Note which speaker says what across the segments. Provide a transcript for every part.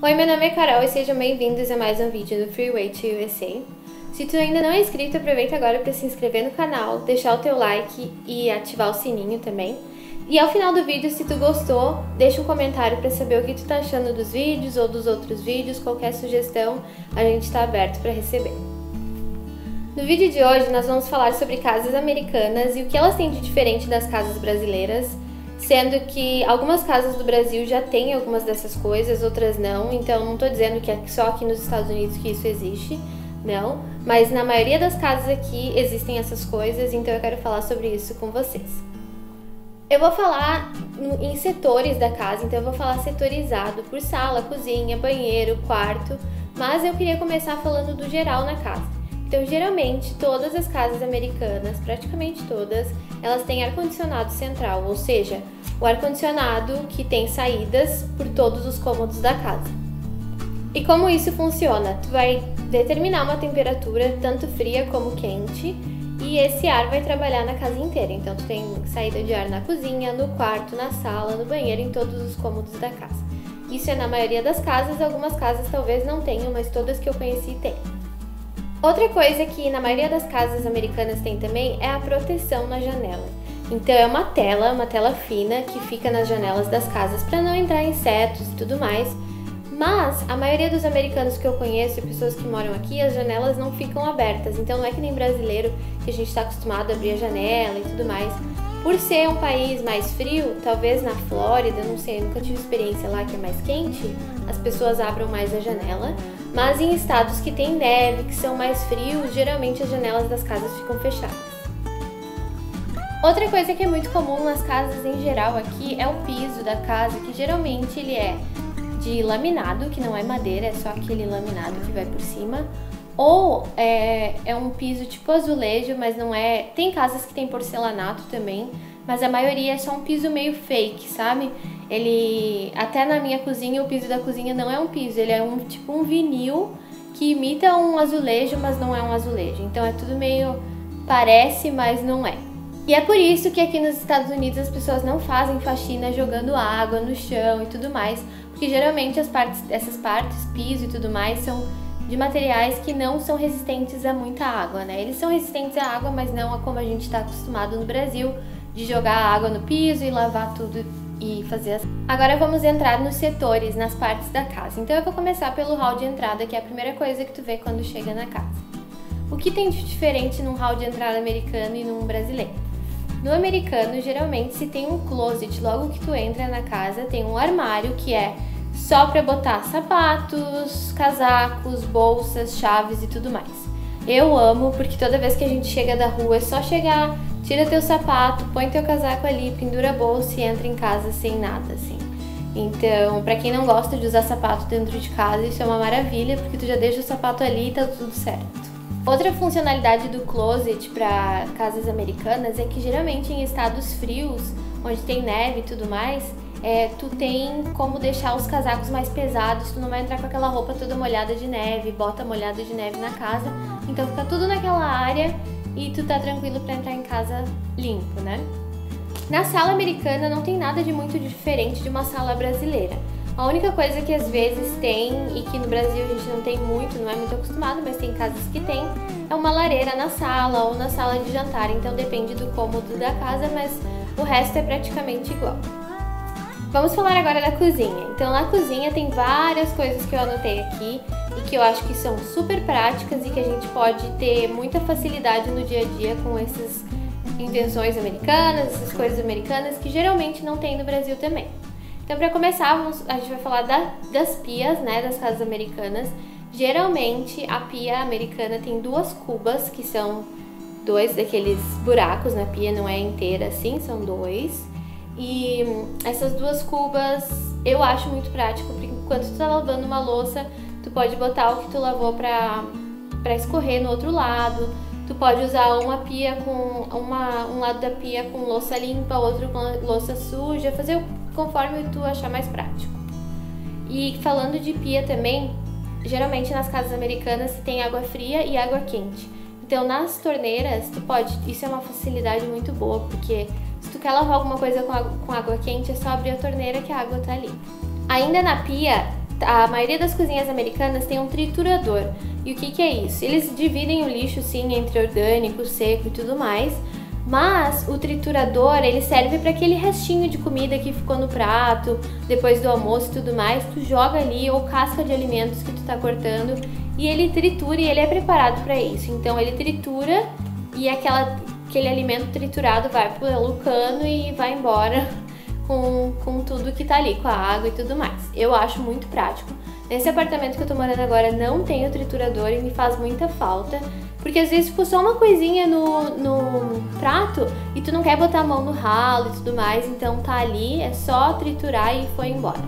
Speaker 1: Oi, meu nome é Carol e sejam bem-vindos a mais um vídeo do Freeway to USA. Se tu ainda não é inscrito, aproveita agora para se inscrever no canal, deixar o teu like e ativar o sininho também. E ao final do vídeo, se tu gostou, deixa um comentário para saber o que tu tá achando dos vídeos ou dos outros vídeos, qualquer sugestão, a gente está aberto para receber. No vídeo de hoje, nós vamos falar sobre casas americanas e o que elas têm de diferente das casas brasileiras, sendo que algumas casas do Brasil já têm algumas dessas coisas, outras não, então não estou dizendo que é só aqui nos Estados Unidos que isso existe, não, mas na maioria das casas aqui existem essas coisas, então eu quero falar sobre isso com vocês. Eu vou falar em setores da casa, então eu vou falar setorizado por sala, cozinha, banheiro, quarto, mas eu queria começar falando do geral na casa. Então, geralmente, todas as casas americanas, praticamente todas, elas têm ar-condicionado central, ou seja, o ar-condicionado que tem saídas por todos os cômodos da casa. E como isso funciona? Tu vai determinar uma temperatura, tanto fria como quente, e esse ar vai trabalhar na casa inteira. Então, tu tem saída de ar na cozinha, no quarto, na sala, no banheiro, em todos os cômodos da casa. Isso é na maioria das casas, algumas casas talvez não tenham, mas todas que eu conheci têm. Outra coisa que na maioria das casas americanas tem também é a proteção na janela. Então é uma tela fina que fica nas janelas das casas para não entrar insetos e tudo mais. Mas a maioria dos americanos que eu conheço e pessoas que moram aqui, as janelas não ficam abertas. Então não é que nem brasileiro que a gente está acostumado a abrir a janela e tudo mais. Por ser um país mais frio, talvez na Flórida, não sei, eu nunca tive experiência lá que é mais quente, as pessoas abram mais a janela. Mas em estados que tem neve, que são mais frios, geralmente as janelas das casas ficam fechadas. Outra coisa que é muito comum nas casas em geral aqui é o piso da casa, que geralmente ele é de laminado, que não é madeira, é só aquele laminado que vai por cima. Ou é um piso tipo azulejo, mas não é... Tem casas que tem porcelanato também, mas a maioria é só um piso meio fake, sabe? Até na minha cozinha, o piso da cozinha não é um piso, ele é tipo um vinil que imita um azulejo, mas não é um azulejo. Então é tudo meio... parece, mas não é. E é por isso que aqui nos Estados Unidos as pessoas não fazem faxina jogando água no chão e tudo mais, porque geralmente essas partes, piso e tudo mais, são de materiais que não são resistentes a muita água, né? Eles são resistentes à água, mas não a como a gente está acostumado no Brasil, de jogar água no piso e lavar tudo e fazer assim. Agora vamos entrar nos setores, nas partes da casa. Então eu vou começar pelo hall de entrada, que é a primeira coisa que tu vê quando chega na casa. O que tem de diferente num hall de entrada americano e num brasileiro? No americano, geralmente, se tem um closet logo que tu entra na casa, tem um armário que é só para botar sapatos, casacos, bolsas, chaves e tudo mais. Eu amo, porque toda vez que a gente chega da rua é só chegar, tira teu sapato, põe teu casaco ali, pendura a bolsa e entra em casa sem nada, assim. Então, pra quem não gosta de usar sapato dentro de casa, isso é uma maravilha, porque tu já deixa o sapato ali e tá tudo certo. Outra funcionalidade do closet para casas americanas é que geralmente em estados frios, onde tem neve e tudo mais, tu tem como deixar os casacos mais pesados, tu não vai entrar com aquela roupa toda molhada de neve, bota molhada de neve na casa, então fica tudo naquela área e tu tá tranquilo para entrar em casa limpo, né? Na sala americana não tem nada de muito diferente de uma sala brasileira. A única coisa que às vezes tem e que no Brasil a gente não tem muito, não é muito acostumado, mas tem casas que tem, é uma lareira na sala ou na sala de jantar, então depende do cômodo da casa, mas o resto é praticamente igual. Vamos falar agora da cozinha. Então na cozinha tem várias coisas que eu anotei aqui e que eu acho que são super práticas e que a gente pode ter muita facilidade no dia a dia com essas invenções americanas, essas coisas americanas que geralmente não tem no Brasil também. Então para começar, a gente vai falar das pias, né, das casas americanas. Geralmente a pia americana tem duas cubas, que são dois daqueles buracos na pia, não é inteira assim, são dois. E essas duas cubas eu acho muito prático, porque quando tu tá lavando uma louça, tu pode botar o que tu lavou pra escorrer no outro lado. Tu pode usar uma pia com um lado da pia com louça limpa, outro com louça suja, fazer conforme tu achar mais prático. E falando de pia também, geralmente nas casas americanas se tem água fria e água quente. Então nas torneiras tu pode, isso é uma facilidade muito boa, porque se tu quer lavar alguma coisa com água quente, é só abrir a torneira que a água tá ali. Ainda na pia, a maioria das cozinhas americanas tem um triturador. E o que é isso? Eles dividem o lixo, sim, entre orgânico, seco e tudo mais, mas o triturador, ele serve para aquele restinho de comida que ficou no prato, depois do almoço e tudo mais, tu joga ali, ou casca de alimentos que tu tá cortando, e ele tritura e ele é preparado para isso. Então ele tritura e aquele alimento triturado vai pelo cano e vai embora com tudo que tá ali, com a água e tudo mais. Eu acho muito prático. Nesse apartamento que eu tô morando agora não tem o triturador e me faz muita falta, porque às vezes ficou só uma coisinha no prato e tu não quer botar a mão no ralo e tudo mais, então tá ali, é só triturar e foi embora.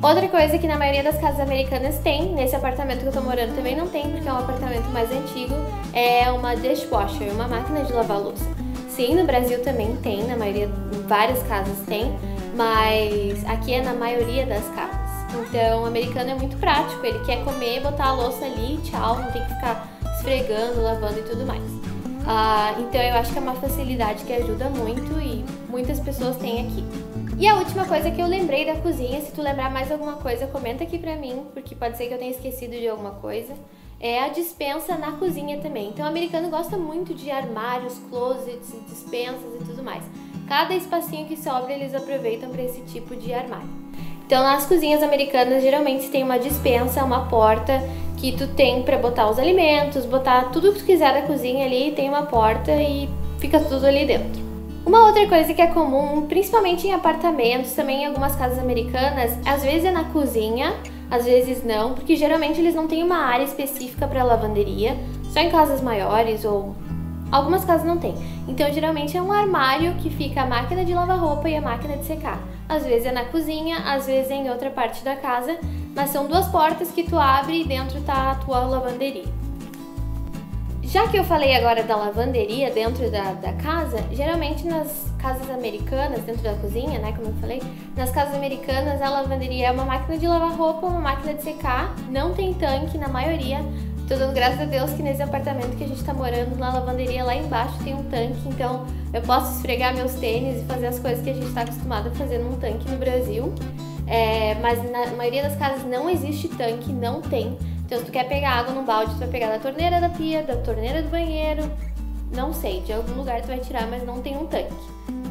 Speaker 1: Outra coisa que na maioria das casas americanas tem, nesse apartamento que eu tô morando também não tem, porque é um apartamento mais antigo, é uma dishwasher, uma máquina de lavar louça. Sim, no Brasil também tem, na maioria, em várias casas tem, mas aqui é na maioria das casas. Então, o americano é muito prático, ele quer comer, botar a louça ali, tchau, não tem que ficar esfregando, lavando e tudo mais. Então, eu acho que é uma facilidade que ajuda muito e muitas pessoas têm aqui. E a última coisa que eu lembrei da cozinha, se tu lembrar mais alguma coisa, comenta aqui pra mim, porque pode ser que eu tenha esquecido de alguma coisa, é a despensa na cozinha também. Então, o americano gosta muito de armários, closets, dispensas e tudo mais. Cada espacinho que sobra, eles aproveitam para esse tipo de armário. Então, nas cozinhas americanas, geralmente tem uma despensa, uma porta que tu tem para botar os alimentos, botar tudo que tu quiser da cozinha ali, tem uma porta e fica tudo ali dentro. Uma outra coisa que é comum, principalmente em apartamentos, também em algumas casas americanas, às vezes é na cozinha, às vezes não, porque geralmente eles não têm uma área específica para lavanderia, só em casas maiores ou algumas casas não tem. Então, geralmente é um armário que fica a máquina de lavar roupa e a máquina de secar. Às vezes é na cozinha, às vezes é em outra parte da casa, mas são duas portas que tu abre e dentro tá a tua lavanderia. Já que eu falei agora da lavanderia dentro da casa, geralmente nas casas americanas, dentro da cozinha, né, como eu falei, nas casas americanas a lavanderia é uma máquina de lavar roupa, uma máquina de secar, não tem tanque na maioria. Tô dando graças a Deus que nesse apartamento que a gente tá morando, na lavanderia lá embaixo tem um tanque, então eu posso esfregar meus tênis e fazer as coisas que a gente tá acostumado a fazer num tanque no Brasil. Mas na maioria das casas não existe tanque, não tem. Então se tu quer pegar água num balde, tu vai pegar da torneira da pia, da torneira do banheiro, não sei, de algum lugar tu vai tirar, mas não tem um tanque.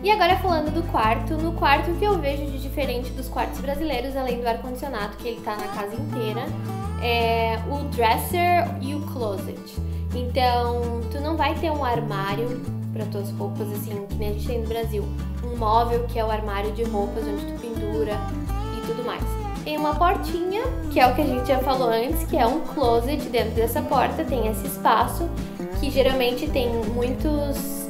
Speaker 1: E agora falando do quarto, no quarto o que eu vejo de diferente dos quartos brasileiros, além do ar-condicionado, que ele tá na casa inteira, é o dresser e o closet. Então, tu não vai ter um armário para tuas roupas, assim, que nem a gente tem no Brasil. Um móvel que é o armário de roupas, onde tu pendura e tudo mais. Tem uma portinha, que é o que a gente já falou antes, que é um closet. Dentro dessa porta tem esse espaço, que geralmente tem muitos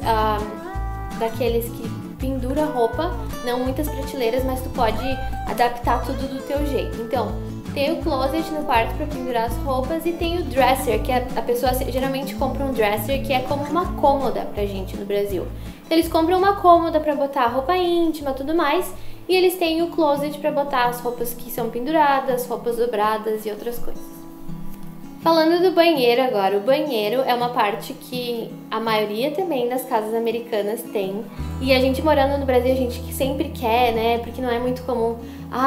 Speaker 1: daqueles que pendura roupa, não muitas prateleiras, mas tu pode adaptar tudo do teu jeito. Então, tem o closet no quarto para pendurar as roupas e tem o dresser, que a pessoa geralmente compra um dresser que é como uma cômoda pra gente no Brasil. Então, eles compram uma cômoda para botar roupa íntima, tudo mais, e eles têm o closet para botar as roupas que são penduradas, roupas dobradas e outras coisas. Falando do banheiro agora, o banheiro é uma parte que a maioria também das casas americanas tem. E a gente morando no Brasil, a gente que sempre quer, né? Porque não é muito comum,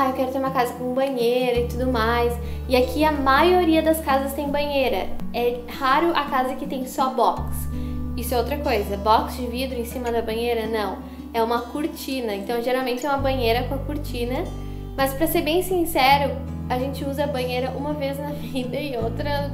Speaker 1: eu quero ter uma casa com banheiro e tudo mais. E aqui a maioria das casas tem banheira. É raro a casa que tem só box. Isso é outra coisa, box de vidro em cima da banheira, não. É uma cortina, então geralmente é uma banheira com a cortina. Mas pra ser bem sincero, a gente usa a banheira uma vez na vida e outra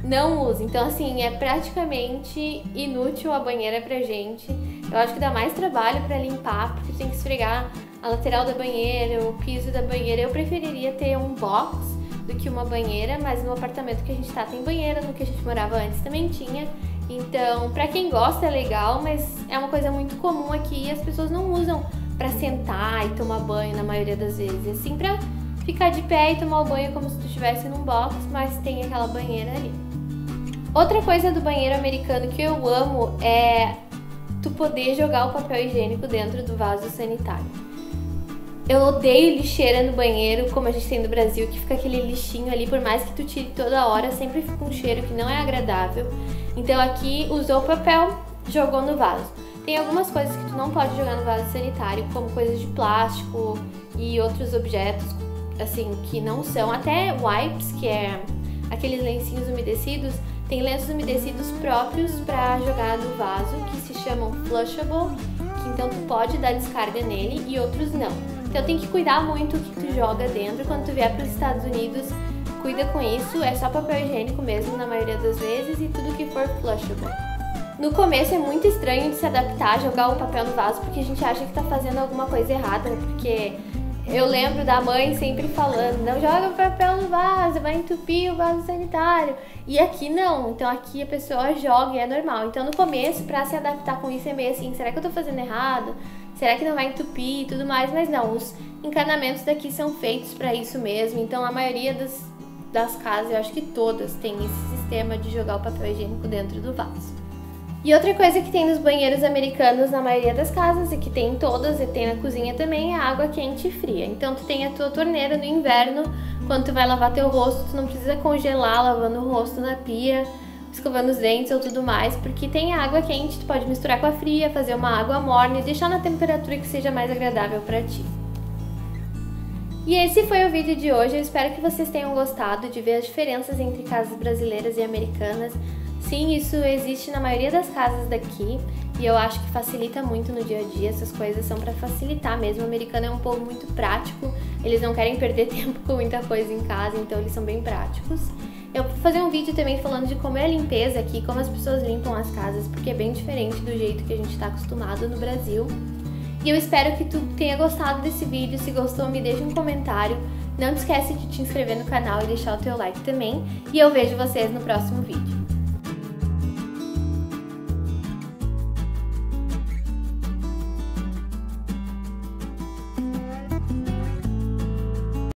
Speaker 1: não usa. Então, assim, é praticamente inútil a banheira pra gente. Eu acho que dá mais trabalho pra limpar, porque tem que esfregar a lateral da banheira, o piso da banheira. Eu preferiria ter um box do que uma banheira, mas no apartamento que a gente tá tem banheira, no que a gente morava antes também tinha. Então, pra quem gosta é legal, mas é uma coisa muito comum aqui e as pessoas não usam pra sentar e tomar banho na maioria das vezes. Assim, pra ficar de pé e tomar o banho como se tu estivesse num box, mas tem aquela banheira ali. Outra coisa do banheiro americano que eu amo é tu poder jogar o papel higiênico dentro do vaso sanitário. Eu odeio lixeira no banheiro, como a gente tem no Brasil, que fica aquele lixinho ali, por mais que tu tire toda hora, sempre fica um cheiro que não é agradável. Então aqui usou o papel, jogou no vaso. Tem algumas coisas que tu não pode jogar no vaso sanitário, como coisas de plástico e outros objetos assim, que não são, até wipes, que é aqueles lencinhos umedecidos, tem lenços umedecidos próprios para jogar no vaso, que se chamam flushable, que então tu pode dar descarga nele e outros não. Então tem que cuidar muito o que tu joga dentro. Quando tu vier para os Estados Unidos, cuida com isso, é só papel higiênico mesmo na maioria das vezes e tudo que for flushable. No começo é muito estranho de se adaptar a jogar o papel no vaso, porque a gente acha que tá fazendo alguma coisa errada, porque eu lembro da mãe sempre falando, não joga o papel no vaso, vai entupir o vaso sanitário. E aqui não, então aqui a pessoa joga e é normal. Então no começo, pra se adaptar com isso é meio assim, será que eu tô fazendo errado? Será que não vai entupir e tudo mais? Mas não, os encanamentos daqui são feitos pra isso mesmo. Então a maioria das casas, eu acho que todas, tem esse sistema de jogar o papel higiênico dentro do vaso. E outra coisa que tem nos banheiros americanos na maioria das casas, e que tem em todas, e tem na cozinha também, é água quente e fria. Então tu tem a tua torneira no inverno, quando tu vai lavar teu rosto, tu não precisa congelar lavando o rosto na pia, escovando os dentes ou tudo mais, porque tem água quente, tu pode misturar com a fria, fazer uma água morna e deixar na temperatura que seja mais agradável para ti. E esse foi o vídeo de hoje, eu espero que vocês tenham gostado de ver as diferenças entre casas brasileiras e americanas. Sim, isso existe na maioria das casas daqui e eu acho que facilita muito no dia a dia, essas coisas são para facilitar mesmo. O americano é um povo muito prático, eles não querem perder tempo com muita coisa em casa, então eles são bem práticos. Eu vou fazer um vídeo também falando de como é a limpeza aqui, como as pessoas limpam as casas, porque é bem diferente do jeito que a gente está acostumado no Brasil. E eu espero que tu tenha gostado desse vídeo, se gostou me deixa um comentário, não te esquece de te inscrever no canal e deixar o teu like também, e eu vejo vocês no próximo vídeo.